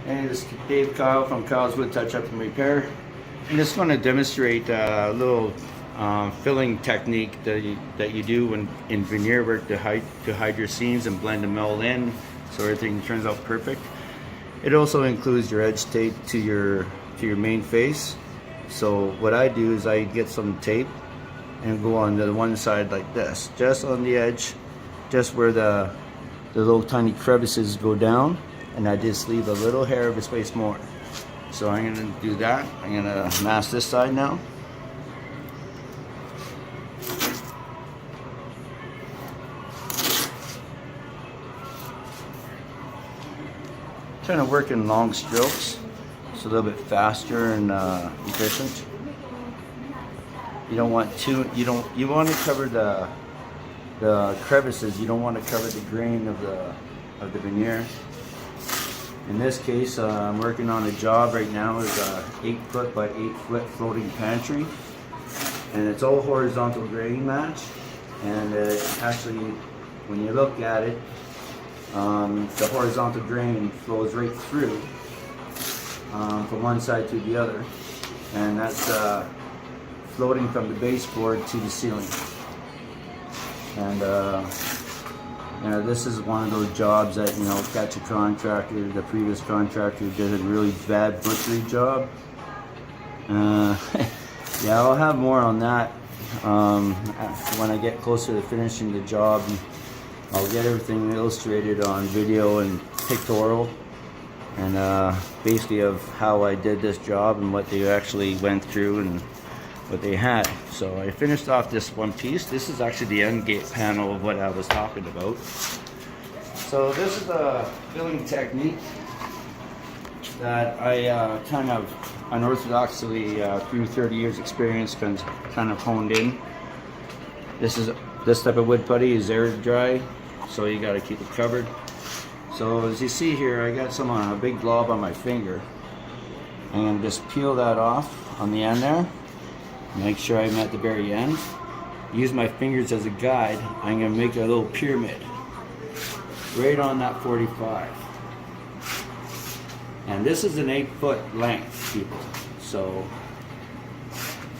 And this is Dave Kyle from Kyle's Wood Touch Up and Repair. I'm just going to demonstrate a little filling technique that you do in veneer work to hide your seams and blend them all in so everything turns out perfect. It also includes your edge tape to your main face. So what I do is I get some tape and go on the one side like this, just on the edge, just where the little tiny crevices go down, and I just leave a little hair of a space more. So I'm going to do that. I'm going to mask this side now. Trying to work in long strokes. It's a little bit faster and efficient. You don't want to. You want to cover the crevices. You don't want to cover the grain of the veneer. In this case, I'm working on a job right now. It's a 8-foot by 8-foot floating pantry, and it's all horizontal grain match. And actually, when you look at it, the horizontal grain flows right through from one side to the other, and that's floating from the baseboard to the ceiling. And this is one of those jobs that, catch a contractor. The previous contractor did a really bad butchery job. Yeah, I'll have more on that when I get closer to finishing the job. I'll get everything illustrated on video and pictorial, and basically of how I did this job and what they actually went through and what they had. So I finished off this one piece. This is actually the end gate panel of what I was talking about. So this is a filling technique that I kind of unorthodoxly through 30 years experience kind of honed in. This type of wood putty is air dry, so you got to keep it covered. So as you see here, I got some on a big glob on my finger. I'm going to just peel that off on the end there. Make sure I'm at the very end. Use my fingers as a guide. I'm going to make a little pyramid right on that 45. And this is an 8-foot length, people. So,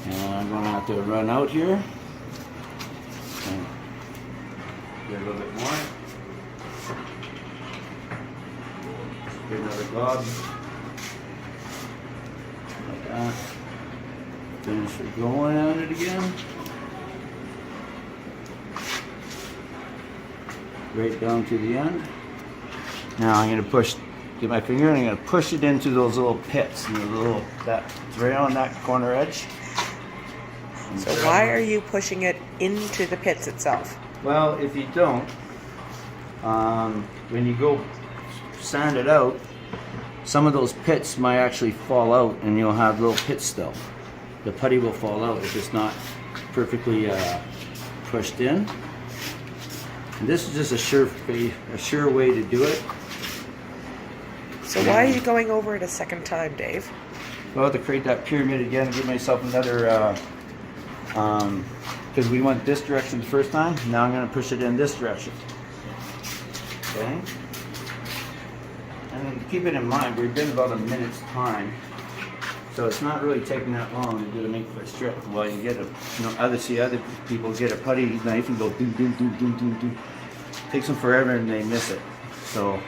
and I'm going to have to run out here and get a little bit more. Get another glob. Like that. Finish it going at it again. Right down to the end. Now I'm going to get my finger and I'm going to push it into those little pits, and right on that corner edge. So why are you pushing it into the pits itself? Well, if you don't, when you go sand it out, some of those pits might actually fall out and you'll have little pits still. The putty will fall out if it's not perfectly pushed in. And this is just a sure way to do it. So why are you going over it a second time, Dave? Well, to create that pyramid again, give myself another, because we went this direction the first time. Now I'm going to push it in this direction. Okay. And keep it in mind, we've been about a minute's time. So it's not really taking that long to do an 8-foot strip. While you get other people get a putty knife and go do. Takes them forever and they miss it. So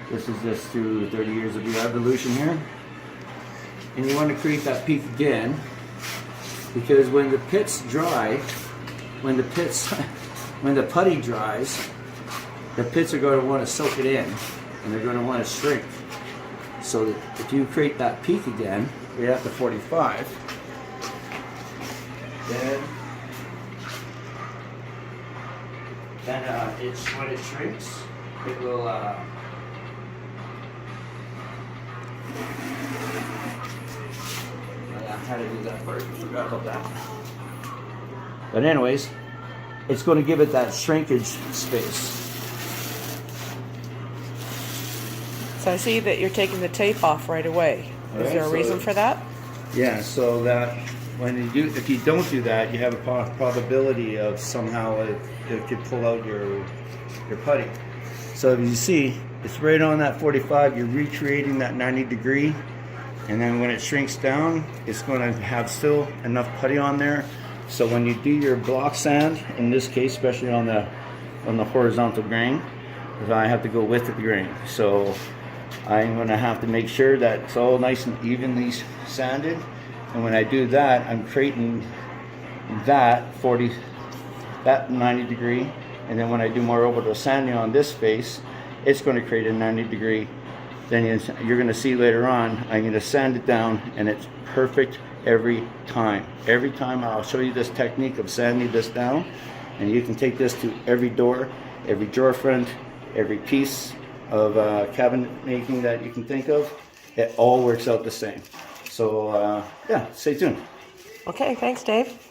this is just through 30 years of the evolution here. And you want to create that peak again, because when the pits dry, when the putty dries, the pits are going to want to soak it in, and they're going to want to shrink. So that if you create that peak again, right at the 45, then when it shrinks, it will how to do that part, I forgot about that. But anyways, it's going to give it that shrinkage space. So I see that you're taking the tape off right away. Is there a reason for that? Yeah, so that if you don't do that, you have a probability of somehow it could pull out your putty. So if you see, it's right on that 45. You're recreating that 90 degree. And then when it shrinks down, it's going to have still enough putty on there. So when you do your block sand, in this case, especially on the horizontal grain, because I have to go with the grain. So I'm going to have to make sure that it's all nice and evenly sanded. And when I do that, I'm creating that 90 degree. And then when I do more orbital sanding on this face, it's going to create a 90 degree. Then you're going to see later on, I'm going to sand it down, and it's perfect every time. Every time I'll show you this technique of sanding this down, and you can take this to every door, every drawer front, every piece of cabinet making that you can think of. It all works out the same. So yeah, stay tuned. Okay, thanks, Dave.